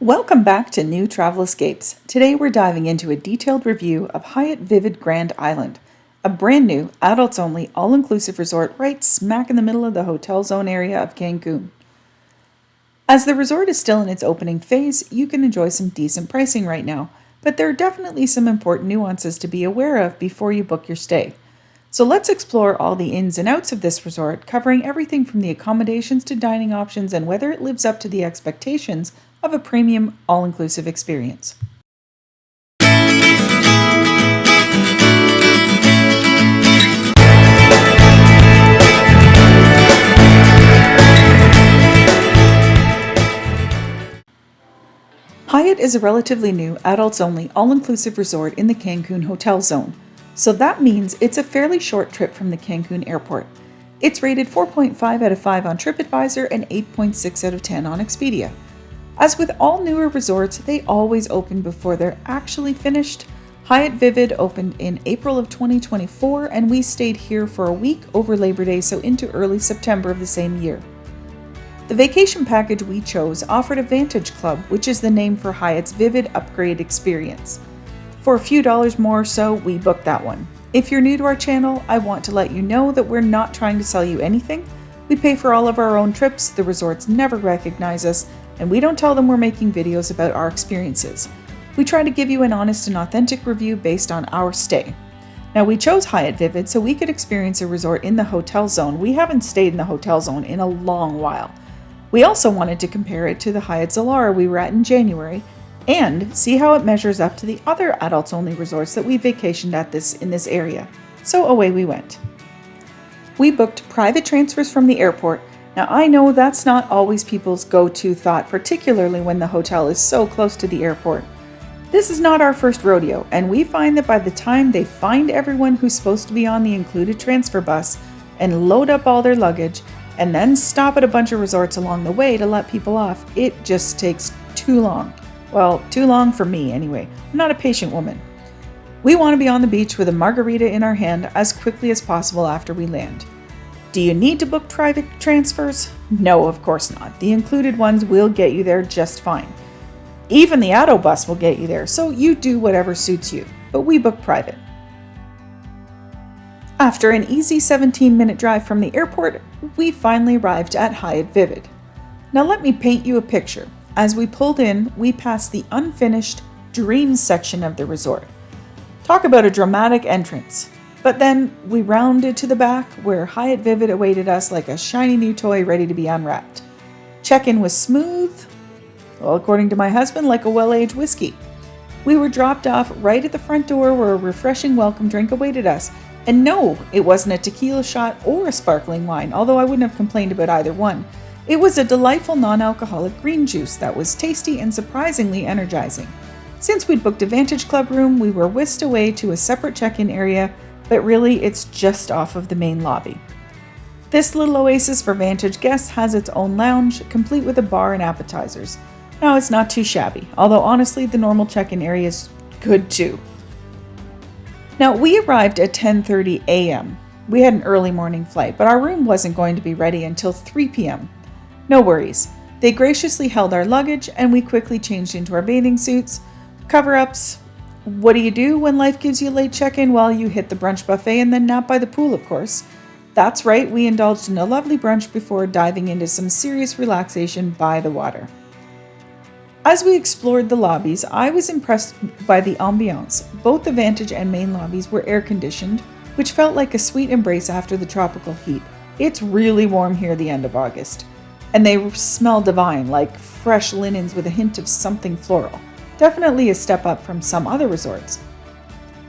Welcome back to New Travel Escapes. Today we're diving into a detailed review of Hyatt Vivid Grand Island, a brand new, adults-only, all-inclusive resort right smack in the middle of the Hotel Zone area of Cancun. As the resort is still in its opening phase, you can enjoy some decent pricing right now, but there are definitely some important nuances to be aware of before you book your stay. So let's explore all the ins and outs of this resort, covering everything from the accommodations to dining options and whether it lives up to the expectations of a premium, all-inclusive experience. Hyatt is a relatively new, adults-only, all-inclusive resort in the Cancun Hotel Zone, so that means it's a fairly short trip from the Cancun airport. It's rated 4.5 out of 5 on TripAdvisor and 8.6 out of 10 on Expedia. As with all newer resorts, they always open before they're actually finished. Hyatt Vivid opened in April of 2024, and we stayed here for a week over Labor Day, so into early September of the same year. The vacation package we chose offered a Vantage Club, which is the name for Hyatt's Vivid Upgrade experience. For a few dollars more or so, we booked that one. If you're new to our channel, I want to let you know that we're not trying to sell you anything. We pay for all of our own trips, the resorts never recognize us, and we don't tell them we're making videos about our experiences. We try to give you an honest and authentic review based on our stay. Now, we chose Hyatt Vivid so we could experience a resort in the Hotel Zone. We haven't stayed in the Hotel Zone in a long while. We also wanted to compare it to the Hyatt Zilara we were at in January and see how it measures up to the other adults-only resorts that we vacationed at in this area. So away we went. We booked private transfers from the airport. Now, I know that's not always people's go-to thought, particularly when the hotel is so close to the airport. This is not our first rodeo, and we find that by the time they find everyone who's supposed to be on the included transfer bus and load up all their luggage, and then stop at a bunch of resorts along the way to let people off, it just takes too long. Well, too long for me anyway. I'm not a patient woman. We want to be on the beach with a margarita in our hand as quickly as possible after we land. Do you need to book private transfers? No, of course not. The included ones will get you there just fine. Even the Auto Bus will get you there, so you do whatever suits you, but we book private. After an easy 17-minute drive from the airport, we finally arrived at Hyatt Vivid. Now let me paint you a picture. As we pulled in, we passed the unfinished Dreams section of the resort. Talk about a dramatic entrance. But then we rounded to the back where Hyatt Vivid awaited us like a shiny new toy ready to be unwrapped. Check-in was smooth, well, according to my husband, like a well-aged whiskey. We were dropped off right at the front door where a refreshing welcome drink awaited us. And no, it wasn't a tequila shot or a sparkling wine, although I wouldn't have complained about either one. It was a delightful non-alcoholic green juice that was tasty and surprisingly energizing. Since we'd booked a Vantage Club room, we were whisked away to a separate check-in area, but really it's just off of the main lobby. This little oasis for Vantage guests has its own lounge, complete with a bar and appetizers. Now, it's not too shabby, although honestly the normal check-in area is good too. Now, we arrived at 10:30 a.m. We had an early morning flight, but our room wasn't going to be ready until 3 p.m. No worries. They graciously held our luggage and we quickly changed into our bathing suits, cover-ups. What do you do when life gives you late check-in? Well, you hit the brunch buffet and then nap by the pool, of course. That's right, we indulged in a lovely brunch before diving into some serious relaxation by the water. As we explored the lobbies, I was impressed by the ambiance. Both the Vantage and main lobbies were air-conditioned, which felt like a sweet embrace after the tropical heat. It's really warm here the end of August, and they smell divine, like fresh linens with a hint of something floral. Definitely a step up from some other resorts.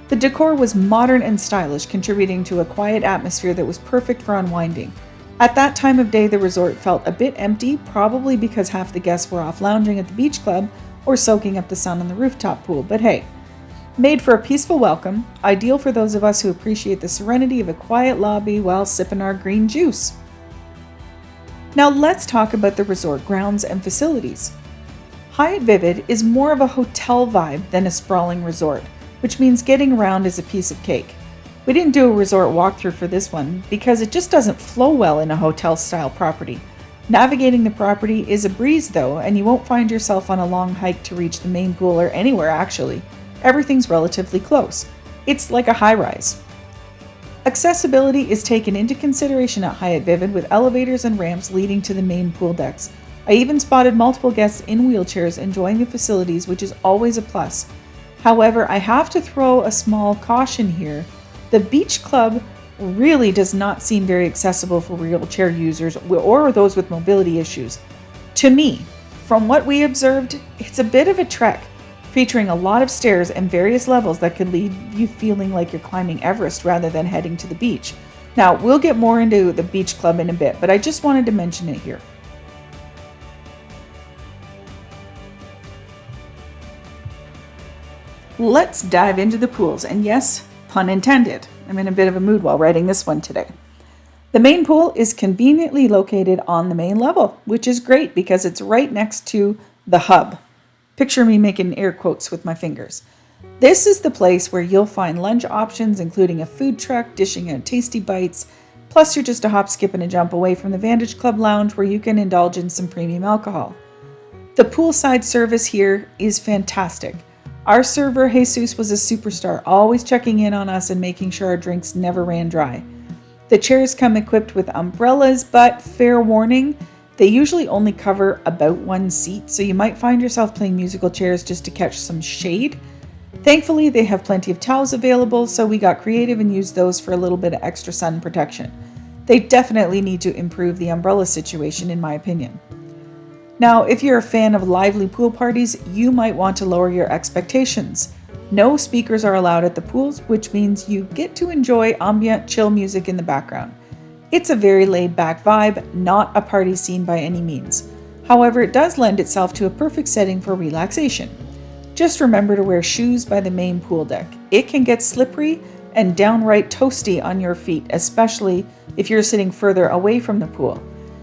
The decor was modern and stylish, contributing to a quiet atmosphere that was perfect for unwinding. At that time of day, the resort felt a bit empty, probably because half the guests were off lounging at the beach club or soaking up the sun on the rooftop pool, but hey, made for a peaceful welcome, ideal for those of us who appreciate the serenity of a quiet lobby while sipping our green juice. Now let's talk about the resort grounds and facilities. Hyatt Vivid is more of a hotel vibe than a sprawling resort, which means getting around is a piece of cake. We didn't do a resort walkthrough for this one because it just doesn't flow well in a hotel-style property. Navigating the property is a breeze though, and you won't find yourself on a long hike to reach the main pool or anywhere actually. Everything's relatively close. It's like a high-rise. Accessibility is taken into consideration at Hyatt Vivid with elevators and ramps leading to the main pool decks. I even spotted multiple guests in wheelchairs enjoying the facilities, which is always a plus. However, I have to throw a small caution here. The beach club really does not seem very accessible for wheelchair users or those with mobility issues. To me, from what we observed, it's a bit of a trek, featuring a lot of stairs and various levels that could leave you feeling like you're climbing Everest rather than heading to the beach. Now, we'll get more into the beach club in a bit, but I just wanted to mention it here. Let's dive into the pools, and yes, pun intended. I'm in a bit of a mood while writing this one today. The main pool is conveniently located on the main level, which is great because it's right next to the hub. Picture me making air quotes with my fingers. This is the place where you'll find lunch options, including a food truck dishing out tasty bites, plus you're just a hop, skip, and a jump away from the Vantage Club lounge where you can indulge in some premium alcohol. The poolside service here is fantastic. Our server, Jesus, was a superstar, always checking in on us and making sure our drinks never ran dry. The chairs come equipped with umbrellas, but fair warning, they usually only cover about one seat, so you might find yourself playing musical chairs just to catch some shade. Thankfully, they have plenty of towels available, so we got creative and used those for a little bit of extra sun protection. They definitely need to improve the umbrella situation, in my opinion. Now, if you're a fan of lively pool parties, you might want to lower your expectations. No speakers are allowed at the pools, which means you get to enjoy ambient, chill music in the background. It's a very laid-back vibe, not a party scene by any means. However, it does lend itself to a perfect setting for relaxation. Just remember to wear shoes by the main pool deck. It can get slippery and downright toasty on your feet, especially if you're sitting further away from the pool.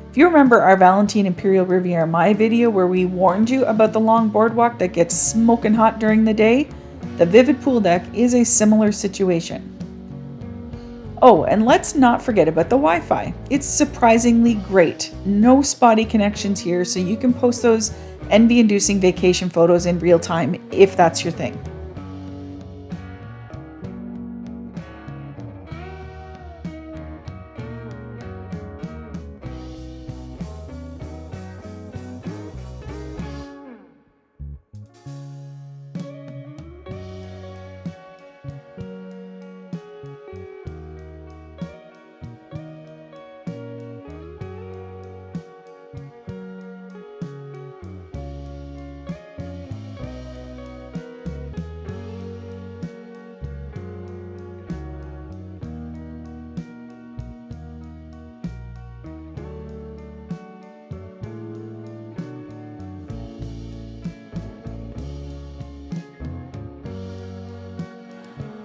If you remember our Valentine Imperial Riviera My video where we warned you about the long boardwalk that gets smoking hot during the day, the Vivid pool deck is a similar situation. Oh, and let's not forget about the Wi-Fi. It's surprisingly great. No spotty connections here, so you can post those envy-inducing vacation photos in real time if that's your thing.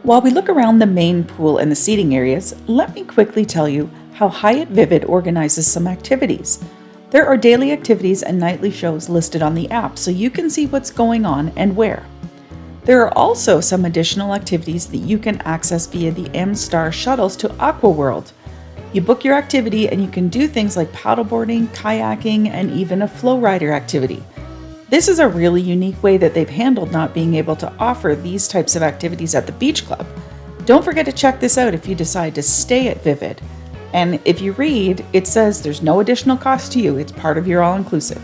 While we look around the main pool and the seating areas, let me quickly tell you how Hyatt Vivid organizes some activities. There are daily activities and nightly shows listed on the app so you can see what's going on and where. There are also some additional activities that you can access via the M-Star shuttles to Aqua World. You book your activity and you can do things like paddleboarding, kayaking, and even a flow rider activity. This is a really unique way that they've handled not being able to offer these types of activities at the beach club. Don't forget to check this out if you decide to stay at Vivid. And if you read, it says there's no additional cost to you. It's part of your all-inclusive.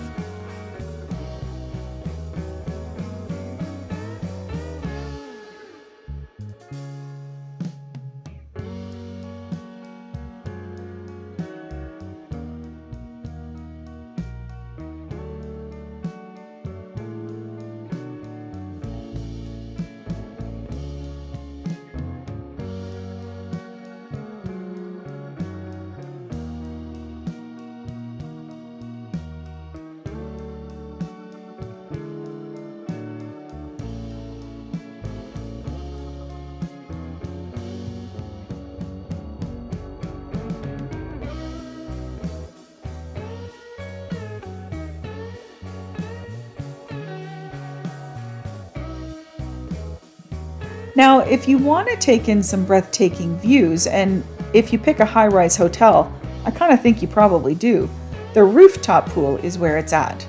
Now, if you want to take in some breathtaking views, and if you pick a high-rise hotel, I kind of think you probably do, The rooftop pool is where it's at.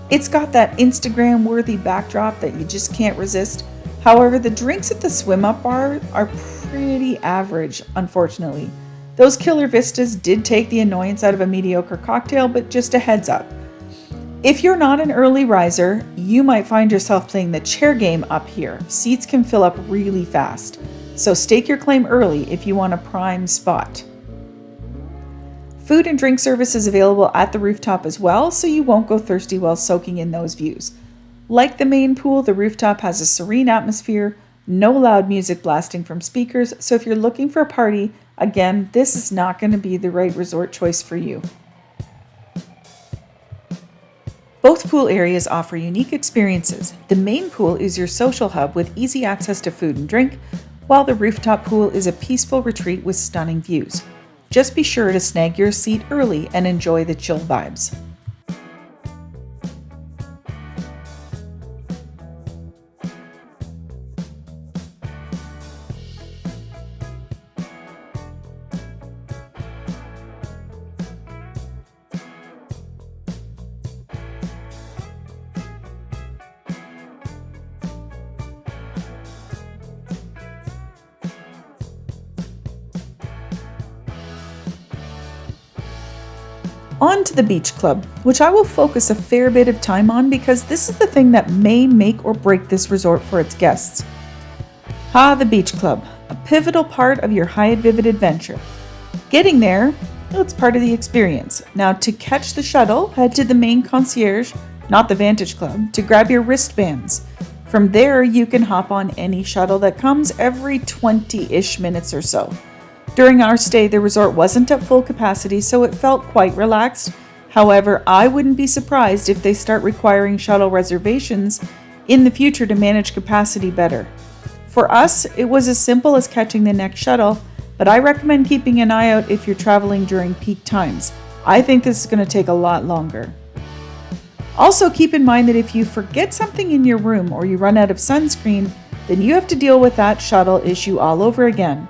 It's got that Instagram-worthy backdrop that you just can't resist. However, the drinks at the swim-up bar are pretty average, unfortunately. Those killer vistas did take the annoyance out of a mediocre cocktail, but just a heads up. If you're not an early riser, you might find yourself playing the chair game up here. Seats can fill up really fast, so stake your claim early if you want a prime spot. Food and drink service is available at the rooftop as well, so you won't go thirsty while soaking in those views. Like the main pool, the rooftop has a serene atmosphere, no loud music blasting from speakers, so if you're looking for a party, again, this is not going to be the right resort choice for you. Both pool areas offer unique experiences. The main pool is your social hub with easy access to food and drink, while the rooftop pool is a peaceful retreat with stunning views. Just be sure to snag your seat early and enjoy the chill vibes. On to the beach club, which I will focus a fair bit of time on because this is the thing that may make or break this resort for its guests. The beach club, a pivotal part of your Hyatt Vivid adventure. Getting there, it's part of the experience. Now, to catch the shuttle, head to the main concierge, not the Vantage Club, to grab your wristbands. From there, you can hop on any shuttle that comes every 20-ish minutes or so. During our stay, the resort wasn't at full capacity, so it felt quite relaxed. However, I wouldn't be surprised if they start requiring shuttle reservations in the future to manage capacity better. For us, it was as simple as catching the next shuttle, but I recommend keeping an eye out if you're traveling during peak times. I think this is going to take a lot longer. Also, keep in mind that if you forget something in your room or you run out of sunscreen, then you have to deal with that shuttle issue all over again.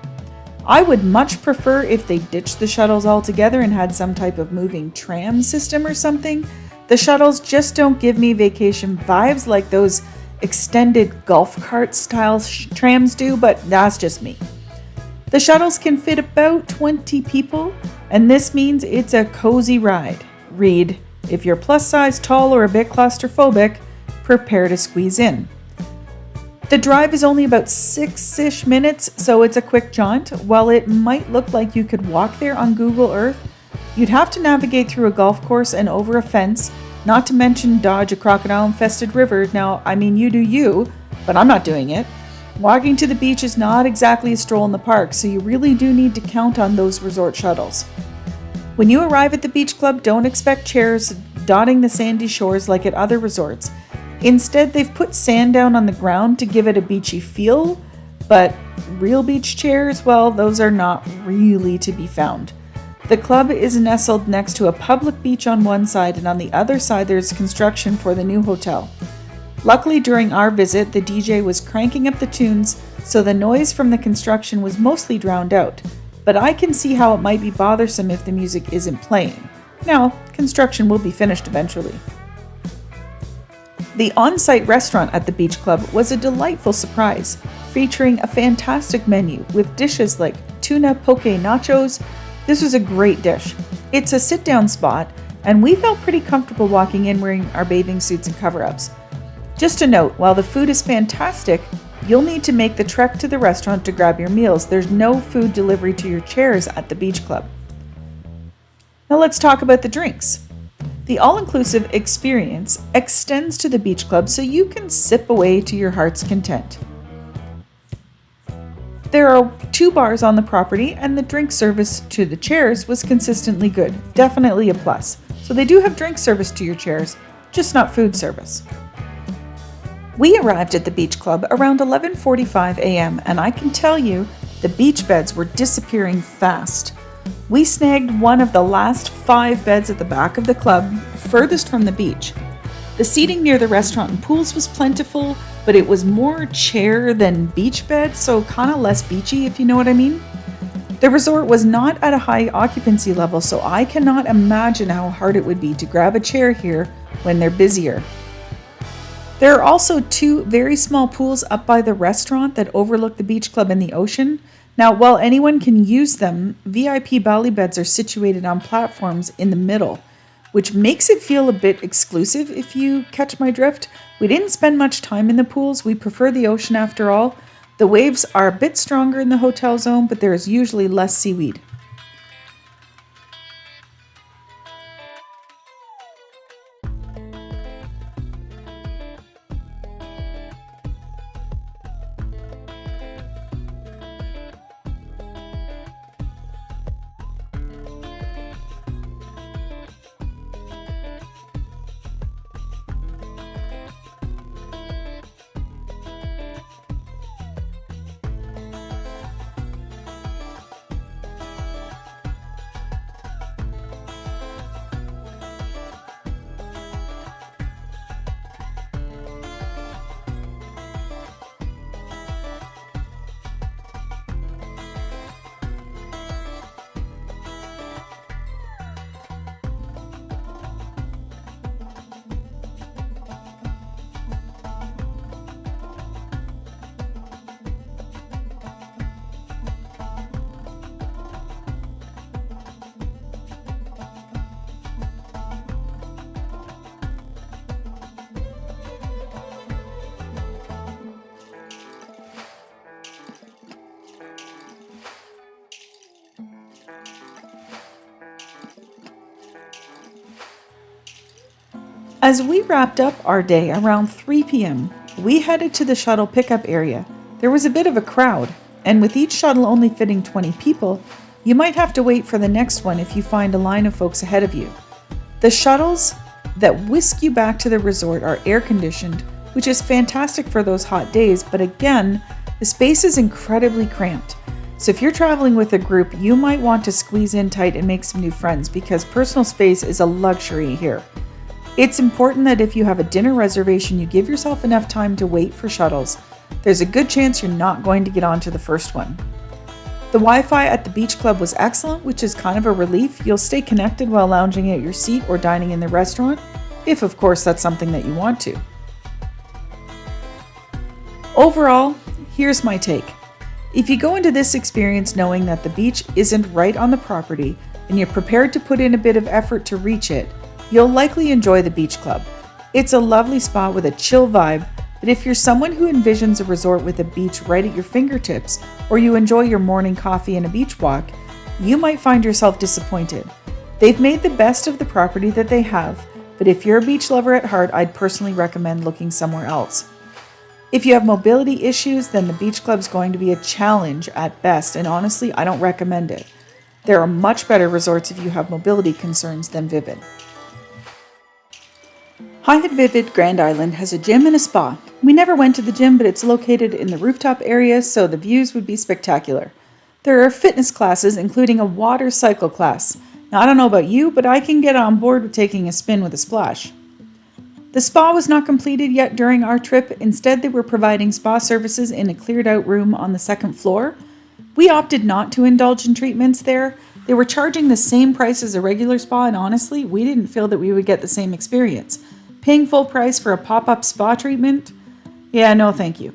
I would much prefer if they ditched the shuttles altogether and had some type of moving tram system or something. The shuttles just don't give me vacation vibes like those extended golf cart style trams do, but that's just me. The shuttles can fit about 20 people, and this means it's a cozy ride. Read, if you're plus size, tall, or a bit claustrophobic, prepare to squeeze in. The drive is only about 6-ish minutes, so it's a quick jaunt. While it might look like you could walk there on Google Earth, you'd have to navigate through a golf course and over a fence, not to mention dodge a crocodile-infested river. Now, I mean, you do you, but I'm not doing it. Walking to the beach is not exactly a stroll in the park, so you really do need to count on those resort shuttles. When you arrive at the beach club, don't expect chairs dotting the sandy shores like at other resorts. Instead, they've put sand down on the ground to give it a beachy feel, but real beach chairs, well, those are not really to be found. The club is nestled next to a public beach on one side, and on the other side there's construction for the new hotel. Luckily, during our visit, the DJ was cranking up the tunes, so the noise from the construction was mostly drowned out, but I can see how it might be bothersome if the music isn't playing. Now, construction will be finished eventually. The on-site restaurant at the beach club was a delightful surprise, featuring a fantastic menu with dishes like tuna poke nachos. This was a great dish. It's a sit-down spot, and we felt pretty comfortable walking in wearing our bathing suits and cover-ups. Just a note, while the food is fantastic, you'll need to make the trek to the restaurant to grab your meals. There's no food delivery to your chairs at the beach club. Now let's talk about the drinks. The all-inclusive experience extends to the beach club so you can sip away to your heart's content. There are 2 bars on the property, and the drink service to the chairs was consistently good. Definitely a plus. So they do have drink service to your chairs, just not food service. We arrived at the beach club around 11:45 a.m., and I can tell you the beach beds were disappearing fast. We snagged one of the last 5 beds at the back of the club, furthest from the beach. The seating near the restaurant and pools was plentiful, but it was more chair than beach bed, so kind of less beachy, if you know what I mean. The resort was not at a high occupancy level, so I cannot imagine how hard it would be to grab a chair here when they're busier. There are also 2 very small pools up by the restaurant that overlook the beach club and the ocean. Now, while anyone can use them, VIP belly beds are situated on platforms in the middle, which makes it feel a bit exclusive if you catch my drift. We didn't spend much time in the pools. We prefer the ocean after all. The waves are a bit stronger in the hotel zone, but there is usually less seaweed. As we wrapped up our day around 3 p.m., we headed to the shuttle pickup area. There was a bit of a crowd, and with each shuttle only fitting 20 people, you might have to wait for the next one if you find a line of folks ahead of you. The shuttles that whisk you back to the resort are air-conditioned, which is fantastic for those hot days, but again, the space is incredibly cramped. So if you're traveling with a group, you might want to squeeze in tight and make some new friends because personal space is a luxury here. It's important that if you have a dinner reservation, you give yourself enough time to wait for shuttles. There's a good chance you're not going to get onto the first one. The Wi-Fi at the beach club was excellent, which is kind of a relief. You'll stay connected while lounging at your seat or dining in the restaurant, if of course that's something that you want to. Overall, here's my take. If you go into this experience knowing that the beach isn't right on the property and you're prepared to put in a bit of effort to reach it, you'll likely enjoy the beach club. It's a lovely spot with a chill vibe, but if you're someone who envisions a resort with a beach right at your fingertips, or you enjoy your morning coffee and a beach walk, you might find yourself disappointed. They've made the best of the property that they have, but if you're a beach lover at heart, I'd personally recommend looking somewhere else. If you have mobility issues, then the beach club's going to be a challenge at best, and honestly, I don't recommend it. There are much better resorts if you have mobility concerns than Vivid. Hyatt Vivid Grand Island has a gym and a spa. We never went to the gym, but it's located in the rooftop area, so the views would be spectacular. There are fitness classes, including a water cycle class. Now, I don't know about you, but I can get on board with taking a spin with a splash. The spa was not completed yet during our trip. Instead, they were providing spa services in a cleared out room on the second floor. We opted not to indulge in treatments there. They were charging the same price as a regular spa, and honestly, we didn't feel that we would get the same experience. Paying full price for a pop-up spa treatment? Yeah, no thank you.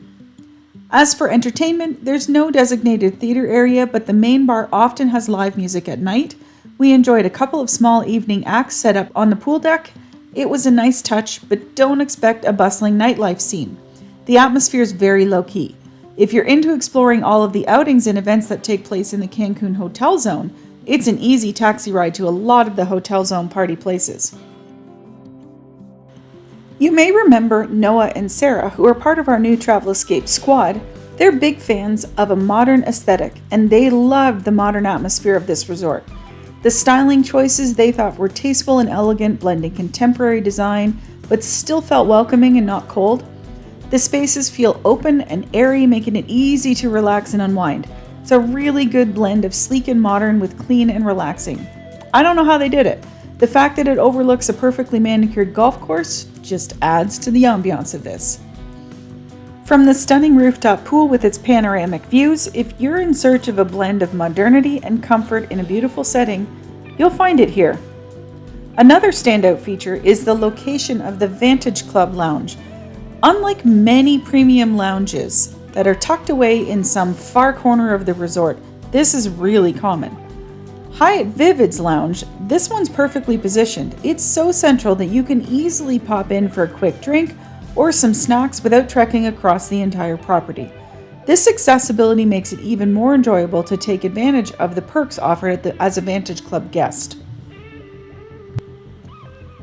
As for entertainment, there's no designated theater area, but the main bar often has live music at night. We enjoyed a couple of small evening acts set up on the pool deck. It was a nice touch, but don't expect a bustling nightlife scene. The atmosphere is very low-key. If you're into exploring all of the outings and events that take place in the Cancun Hotel Zone, it's an easy taxi ride to a lot of the Hotel Zone party places. You may remember Noah and Sarah, who are part of our new Travel Escape squad. They're big fans of a modern aesthetic, and they loved the modern atmosphere of this resort. The styling choices they thought were tasteful and elegant, blending contemporary design, but still felt welcoming and not cold. The spaces feel open and airy, making it easy to relax and unwind. It's a really good blend of sleek and modern with clean and relaxing. I don't know how they did it. The fact that it overlooks a perfectly manicured golf course just adds to the ambiance of this. From the stunning rooftop pool with its panoramic views, if you're in search of a blend of modernity and comfort in a beautiful setting, you'll find it here. Another standout feature is the location of the Vantage Club lounge. Unlike many premium lounges that are tucked away in some far corner of the resort, this is really common. Hyatt Vivid's lounge, this one's perfectly positioned. It's so central that you can easily pop in for a quick drink or some snacks without trekking across the entire property. This accessibility makes it even more enjoyable to take advantage of the perks offered as a Vantage Club guest.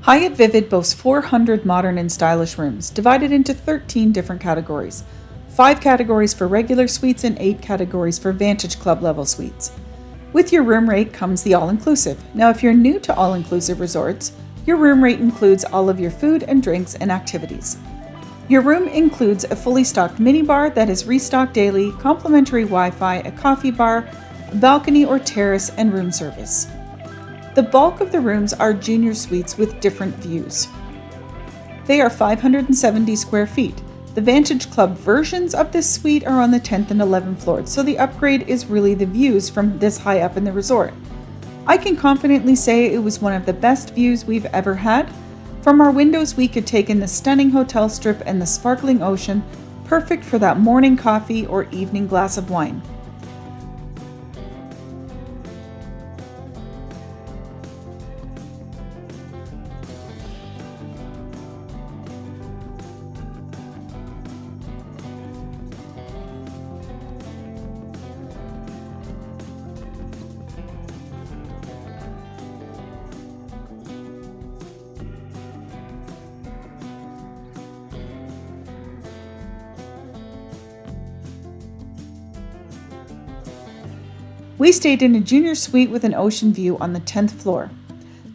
Hyatt Vivid boasts 400 modern and stylish rooms, divided into 13 different categories. 5 categories for regular suites and 8 categories for Vantage Club level suites. With your room rate comes the all-inclusive. Now, if you're new to all-inclusive resorts, your room rate includes all of your food and drinks and activities. Your room includes a fully stocked minibar that is restocked daily, complimentary Wi-Fi, a coffee bar, a balcony or terrace, and room service. The bulk of the rooms are junior suites with different views. They are 570 square feet. The Vantage Club versions of this suite are on the 10th and 11th floors, so the upgrade is really the views from this high up in the resort. I can confidently say it was one of the best views we've ever had. From our windows, we could take in the stunning hotel strip and the sparkling ocean, perfect for that morning coffee or evening glass of wine. We stayed in a junior suite with an ocean view on the 10th floor.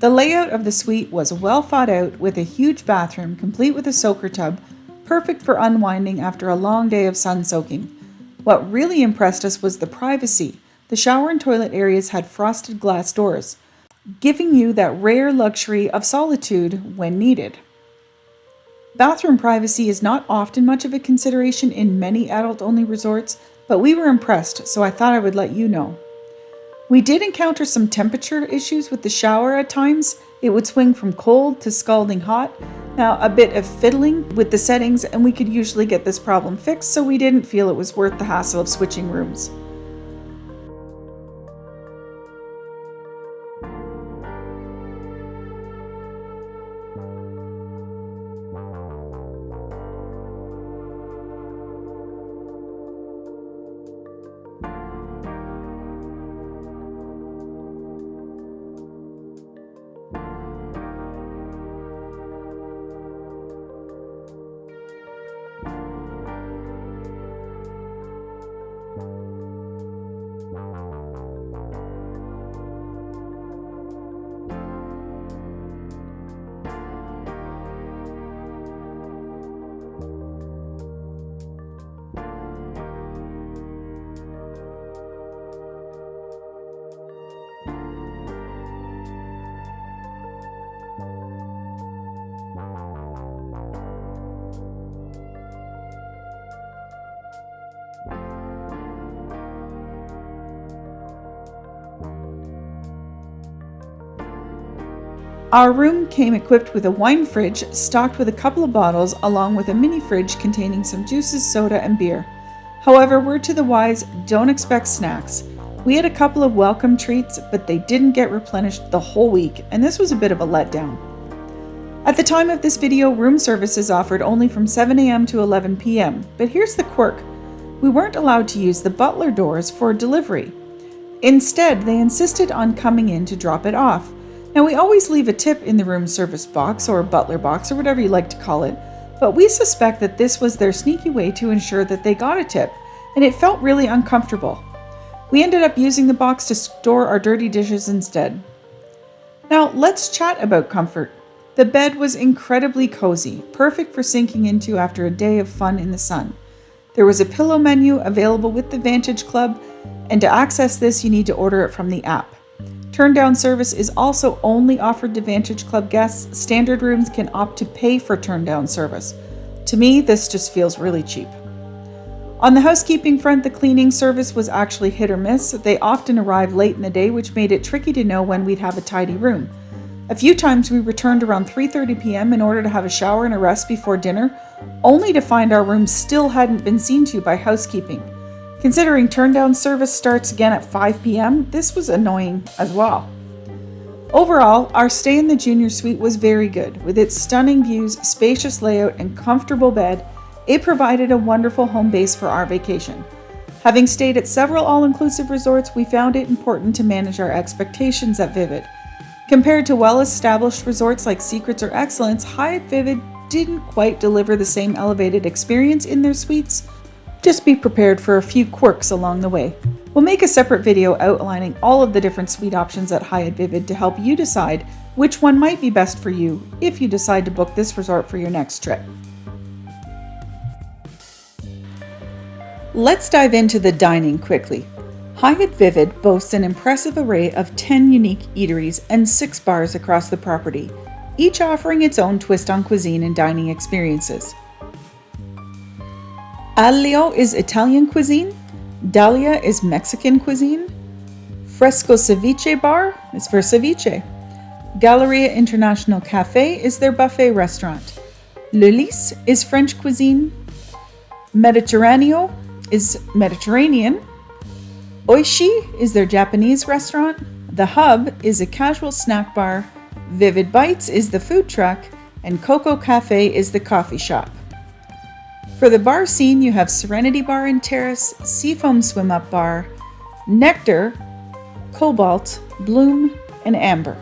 The layout of the suite was well thought out with a huge bathroom complete with a soaker tub, perfect for unwinding after a long day of sun soaking. What really impressed us was the privacy. The shower and toilet areas had frosted glass doors, giving you that rare luxury of solitude when needed. Bathroom privacy is not often much of a consideration in many adult-only resorts, but we were impressed, so I thought I would let you know. We did encounter some temperature issues with the shower at times. It would swing from cold to scalding hot. Now, a bit of fiddling with the settings and we could usually get this problem fixed, so we didn't feel it was worth the hassle of switching rooms. Our room came equipped with a wine fridge stocked with a couple of bottles along with a mini fridge containing some juices, soda, and beer. However, word to the wise, don't expect snacks. We had a couple of welcome treats, but they didn't get replenished the whole week, and this was a bit of a letdown. At the time of this video, room service is offered only from 7 a.m. to 11 p.m., but here's the quirk. We weren't allowed to use the butler doors for delivery. Instead, they insisted on coming in to drop it off. Now, we always leave a tip in the room service box or butler box or whatever you like to call it, but we suspect that this was their sneaky way to ensure that they got a tip, and it felt really uncomfortable. We ended up using the box to store our dirty dishes instead. Now, let's chat about comfort. The bed was incredibly cozy, perfect for sinking into after a day of fun in the sun. There was a pillow menu available with the Vantage Club, and to access this, you need to order it from the app. Turn-down service is also only offered to Vantage Club guests. Standard rooms can opt to pay for turn-down service. To me, this just feels really cheap. On the housekeeping front, the cleaning service was actually hit or miss. They often arrived late in the day, which made it tricky to know when we'd have a tidy room. A few times we returned around 3:30 p.m. in order to have a shower and a rest before dinner, only to find our room still hadn't been seen to by housekeeping. Considering turndown service starts again at 5 p.m., this was annoying as well. Overall, our stay in the junior suite was very good. With its stunning views, spacious layout, and comfortable bed, it provided a wonderful home base for our vacation. Having stayed at several all-inclusive resorts, we found it important to manage our expectations at Vivid. Compared to well-established resorts like Secrets or Excellence, Hyatt Vivid didn't quite deliver the same elevated experience in their suites. Just be prepared for a few quirks along the way. We'll make a separate video outlining all of the different suite options at Hyatt Vivid to help you decide which one might be best for you if you decide to book this resort for your next trip. Let's dive into the dining quickly. Hyatt Vivid boasts an impressive array of 10 unique eateries and 6 bars across the property, each offering its own twist on cuisine and dining experiences. Aglio is Italian cuisine, Dahlia is Mexican cuisine, Fresco Ceviche Bar is for ceviche, Galleria International Cafe is their buffet restaurant, Le Lys is French cuisine, Mediterraneo is Mediterranean, Oishi is their Japanese restaurant, The Hub is a casual snack bar, Vivid Bites is the food truck, and Coco Cafe is the coffee shop. For the bar scene, you have Serenity Bar and Terrace, Seafoam Swim Up Bar, Nectar, Cobalt, Bloom, and Amber.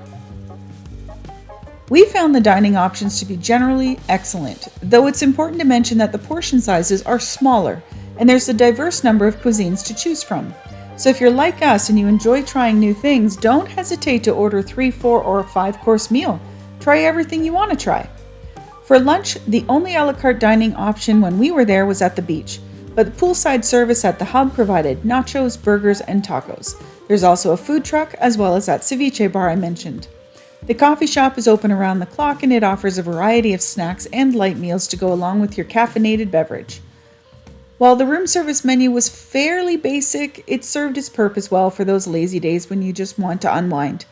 We found the dining options to be generally excellent, though it's important to mention that the portion sizes are smaller and there's a diverse number of cuisines to choose from. So if you're like us and you enjoy trying new things, don't hesitate to order 3, 4, or a 5-course meal. Try everything you want to try. For lunch, the only a la carte dining option when we were there was at the beach, but the poolside service at the Hub provided nachos, burgers, and tacos. There's also a food truck as well as that ceviche bar I mentioned. The coffee shop is open around the clock and it offers a variety of snacks and light meals to go along with your caffeinated beverage. While the room service menu was fairly basic, it served its purpose well for those lazy days when you just want to unwind.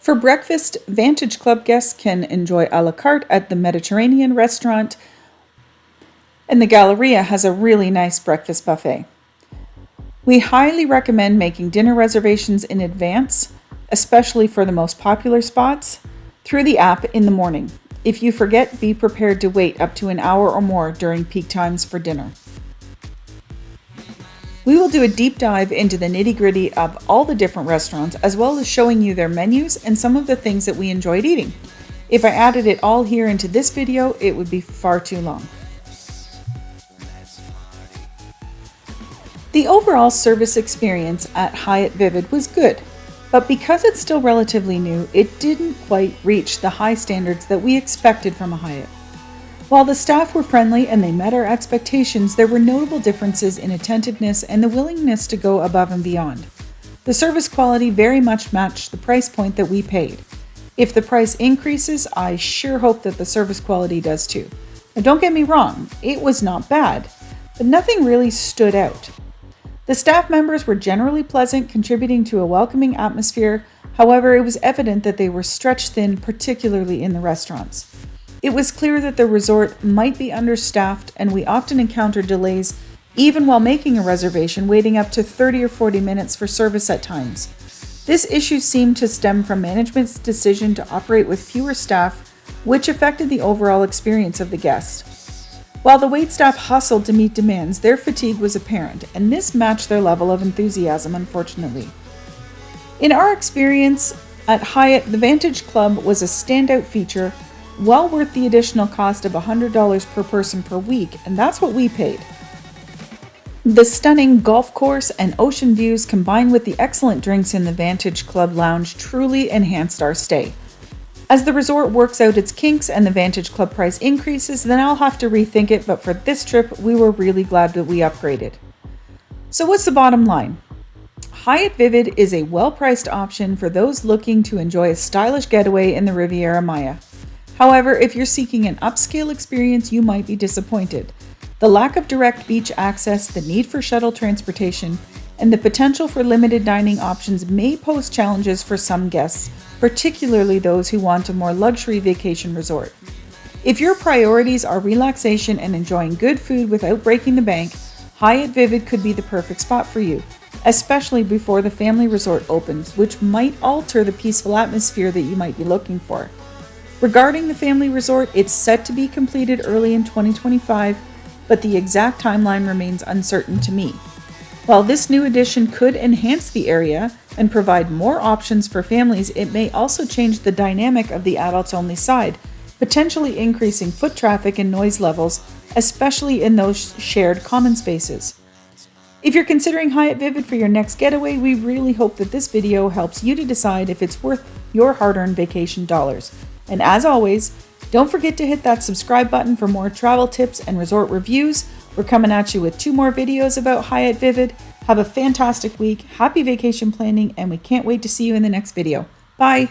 For breakfast, Vantage Club guests can enjoy a la carte at the Mediterranean restaurant, and the Galleria has a really nice breakfast buffet. We highly recommend making dinner reservations in advance, especially for the most popular spots, through the app in the morning. If you forget, be prepared to wait up to an hour or more during peak times for dinner. We will do a deep dive into the nitty-gritty of all the different restaurants, as well as showing you their menus and some of the things that we enjoyed eating. If I added it all here into this video, it would be far too long. The overall service experience at Hyatt Vivid was good, but because it's still relatively new, it didn't quite reach the high standards that we expected from a Hyatt. While the staff were friendly and they met our expectations, there were notable differences in attentiveness and the willingness to go above and beyond. The service quality very much matched the price point that we paid. If the price increases, I sure hope that the service quality does too. Now don't get me wrong, it was not bad, but nothing really stood out. The staff members were generally pleasant, contributing to a welcoming atmosphere. However, it was evident that they were stretched thin, particularly in the restaurants. It was clear that the resort might be understaffed, and we often encountered delays even while making a reservation, waiting up to 30 or 40 minutes for service at times. This issue seemed to stem from management's decision to operate with fewer staff, which affected the overall experience of the guest. While the waitstaff hustled to meet demands, their fatigue was apparent, and this matched their level of enthusiasm, unfortunately. In our experience at Hyatt, the Vantage Club was a standout feature, well worth the additional cost of $100 per person per week, and that's what we paid. The stunning golf course and ocean views combined with the excellent drinks in the Vantage Club lounge truly enhanced our stay. As the resort works out its kinks and the Vantage Club price increases, then I'll have to rethink it, but for this trip, we were really glad that we upgraded. So what's the bottom line? Hyatt Vivid is a well-priced option for those looking to enjoy a stylish getaway in the Riviera Maya. However, if you're seeking an upscale experience, you might be disappointed. The lack of direct beach access, the need for shuttle transportation, and the potential for limited dining options may pose challenges for some guests, particularly those who want a more luxury vacation resort. If your priorities are relaxation and enjoying good food without breaking the bank, Hyatt Vivid could be the perfect spot for you, especially before the family resort opens, which might alter the peaceful atmosphere that you might be looking for. Regarding the family resort, it's set to be completed early in 2025, but the exact timeline remains uncertain to me. While this new addition could enhance the area and provide more options for families, it may also change the dynamic of the adults-only side, potentially increasing foot traffic and noise levels, especially in those shared common spaces. If you're considering Hyatt Vivid for your next getaway, we really hope that this video helps you to decide if it's worth your hard-earned vacation dollars. And as always, don't forget to hit that subscribe button for more travel tips and resort reviews. We're coming at you with 2 more videos about Hyatt Vivid. Have a fantastic week, happy vacation planning, and we can't wait to see you in the next video. Bye!